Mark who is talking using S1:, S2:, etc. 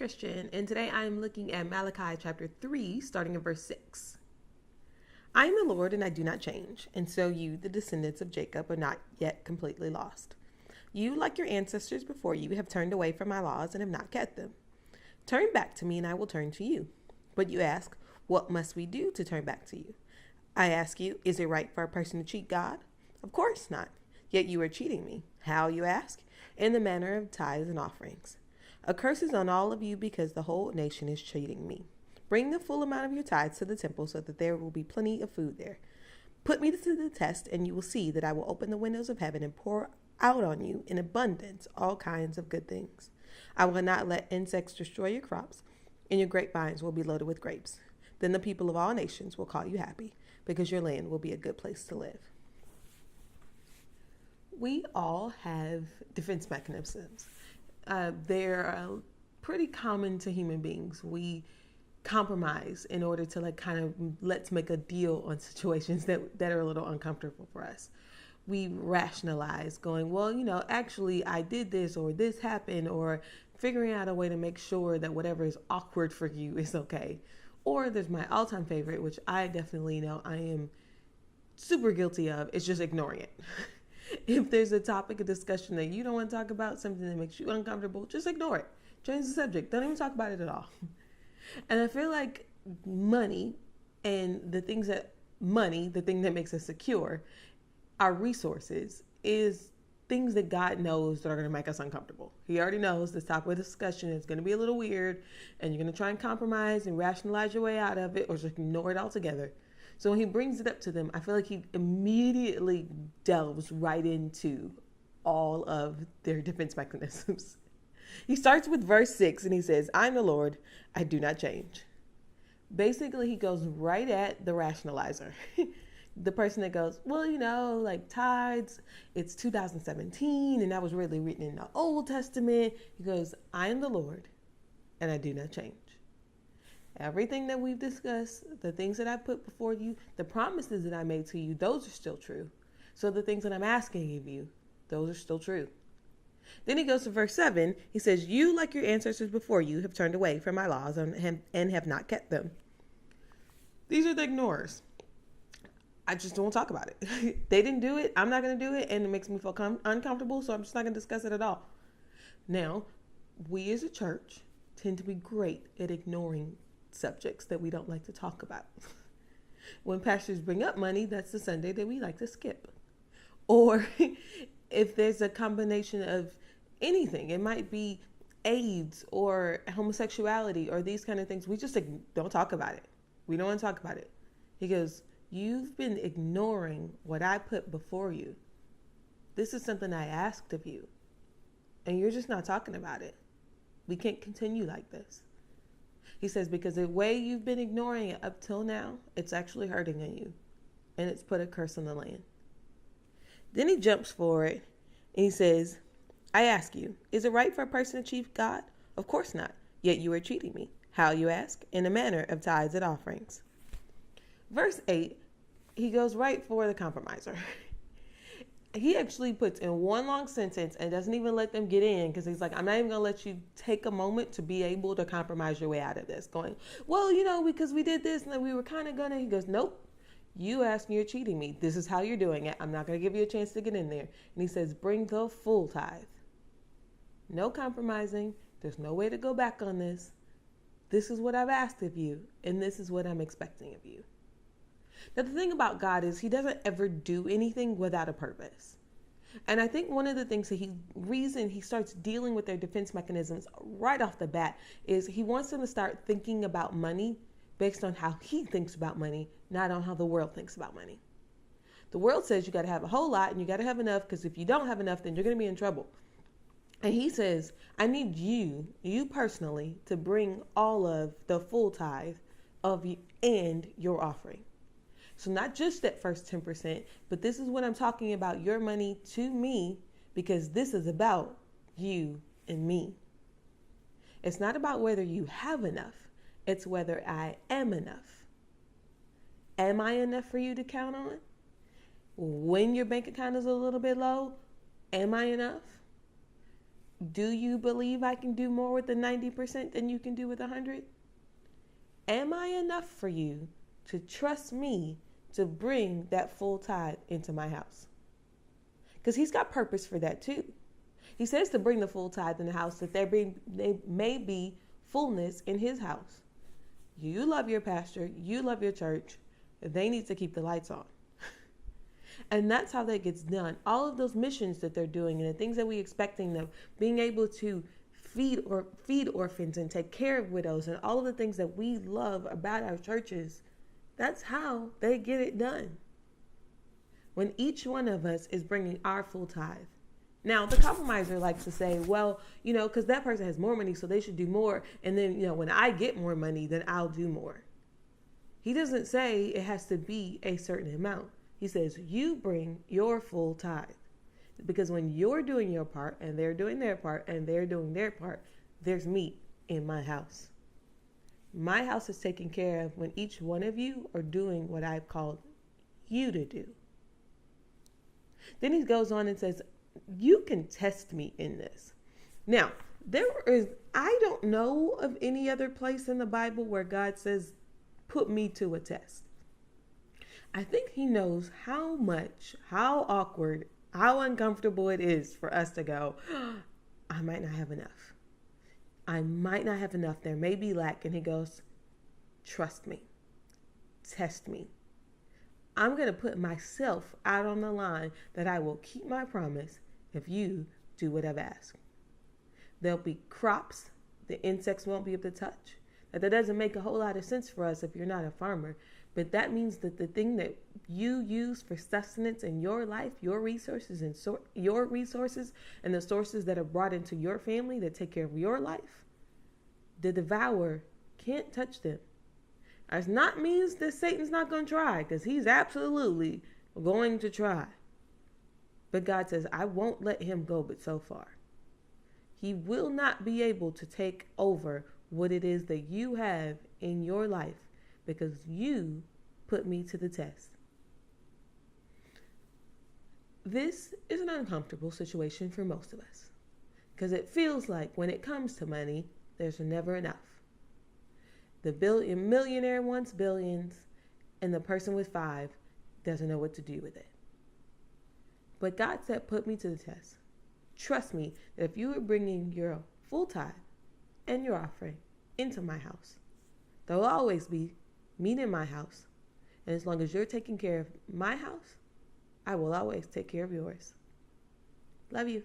S1: Christian, and today I am looking at Malachi chapter 3, starting in verse 6. I am the Lord, and I do not change, and so you, the descendants of Jacob, are not yet completely lost. You, like your ancestors before you, have turned away from my laws and have not kept them. Turn back to me, and I will turn to you. But you ask, what must we do to turn back to you? I ask you, is it right for a person to cheat God? Of course not. Yet you are cheating me. How, you ask? In the manner of tithes and offerings. A curse is on all of you because the whole nation is cheating me. Bring the full amount of your tithes to the temple so that there will be plenty of food there. Put me to the test, and you will see that I will open the windows of heaven and pour out on you in abundance all kinds of good things. I will not let insects destroy your crops, and your grapevines will be loaded with grapes. Then the people of all nations will call you happy, because your land will be a good place to live. We all have defense mechanisms. They're pretty common to human beings. We compromise in order to let's make a deal on situations that are a little uncomfortable for us. We rationalize going, well, actually I did this or this happened, or figuring out a way to make sure that whatever is awkward for you is okay. Or there's my all-time favorite, which I definitely know I am super guilty of, is just ignoring it. If there's a topic of discussion that you don't want to talk about, something that makes you uncomfortable, just ignore it. Change the subject. Don't even talk about it at all. And I feel like money and the thing that makes us secure, our resources, is things that God knows that are going to make us uncomfortable. He already knows this topic of discussion is going to be a little weird, and you're going to try and compromise and rationalize your way out of it, or just ignore it altogether. So when he brings it up to them, I feel like he immediately delves right into all of their defense mechanisms. He starts with verse 6 and he says, I'm the Lord, I do not change. Basically, he goes right at the rationalizer. The person that goes, like tithes, it's 2017 and that was really written in the Old Testament. He goes, I am the Lord and I do not change. Everything that we've discussed, the things that I put before you, the promises that I made to you, those are still true. So the things that I'm asking of you, those are still true. Then he goes to verse 7. He says, you, like your ancestors before you, have turned away from my laws and have not kept them. These are the ignorers. I just don't talk about it. They didn't do it. I'm not going to do it. And it makes me feel uncomfortable. So I'm just not going to discuss it at all. Now, we as a church tend to be great at ignoring subjects that we don't like to talk about. When pastors bring up money, that's the Sunday that we like to skip. Or if there's a combination of anything, it might be AIDS or homosexuality or these kind of things, we just don't talk about it. We don't want to talk about it. He goes, you've been ignoring what I put before you. This is something I asked of you, and you're just not talking about it. We can't continue like this. He says, because the way you've been ignoring it up till now, it's actually hurting you, and it's put a curse on the land. Then he jumps forward and he says, I ask you, is it right for a person to cheat God? Of course not. Yet you are cheating me. How, you ask? In a manner of tithes and offerings. Verse 8, he goes right for the compromiser. He actually puts in one long sentence and doesn't even let them get in, because he's like, I'm not even going to let you take a moment to be able to compromise your way out of this. Going, because we did this and then we were kind of going to. He goes, nope. You asked me, you're cheating me. This is how you're doing it. I'm not going to give you a chance to get in there. And he says, bring the full tithe. No compromising. There's no way to go back on this. This is what I've asked of you, and this is what I'm expecting of you. Now, the thing about God is he doesn't ever do anything without a purpose. And I think one of the things that reason he starts dealing with their defense mechanisms right off the bat is he wants them to start thinking about money based on how he thinks about money, not on how the world thinks about money. The world says you got to have a whole lot and you got to have enough, because if you don't have enough, then you're going to be in trouble. And he says, I need you personally, to bring all of the full tithe of you and your offering. So not just that first 10%, but this is what I'm talking about, your money to me, because this is about you and me. It's not about whether you have enough. It's whether I am enough. Am I enough for you to count on? When your bank account is a little bit low, am I enough? Do you believe I can do more with the 90% than you can do with 100? Am I enough for you to trust me to bring that full tithe into my house? Because he's got purpose for that too. He says to bring the full tithe in the house that there may be fullness in his house. You love your pastor. You love your church. They need to keep the lights on. And that's how that gets done. All of those missions that they're doing and the things that we expecting them, being able to feed orphans and take care of widows and all of the things that we love about our churches, that's how they get it done. When each one of us is bringing our full tithe. Now, the compromiser likes to say, well, because that person has more money, so they should do more. And then, when I get more money, then I'll do more. He doesn't say it has to be a certain amount. He says, you bring your full tithe. Because when you're doing your part and they're doing their part and they're doing their part, there's meat in my house. My house is taken care of when each one of you are doing what I've called you to do. Then he goes on and says, you can test me in this. Now, I don't know of any other place in the Bible where God says, put me to a test. I think he knows how awkward, how uncomfortable it is for us to go, I might not have enough. I might not have enough. There may be lack. And he goes, trust me. Test me. I'm going to put myself out on the line that I will keep my promise if you do what I've asked. There'll be crops the insects won't be able to touch. Now, that doesn't make a whole lot of sense for us if you're not a farmer. But that means that the thing that you use for sustenance in your life, your resources and the sources that are brought into your family that take care of your life, the devourer can't touch them. That not means that Satan's not going to try, because he's absolutely going to try. But God says, I won't let him go but so far. He will not be able to take over what it is that you have in your life because you put me to the test. This is an uncomfortable situation for most of us because it feels like when it comes to money, there's never enough. The millionaire wants billions and the person with 5 doesn't know what to do with it. But God said, put me to the test. Trust me that if you are bringing your full tithe and your offering into my house, there will always be meat in my house. And as long as you're taking care of my house, I will always take care of yours. Love you.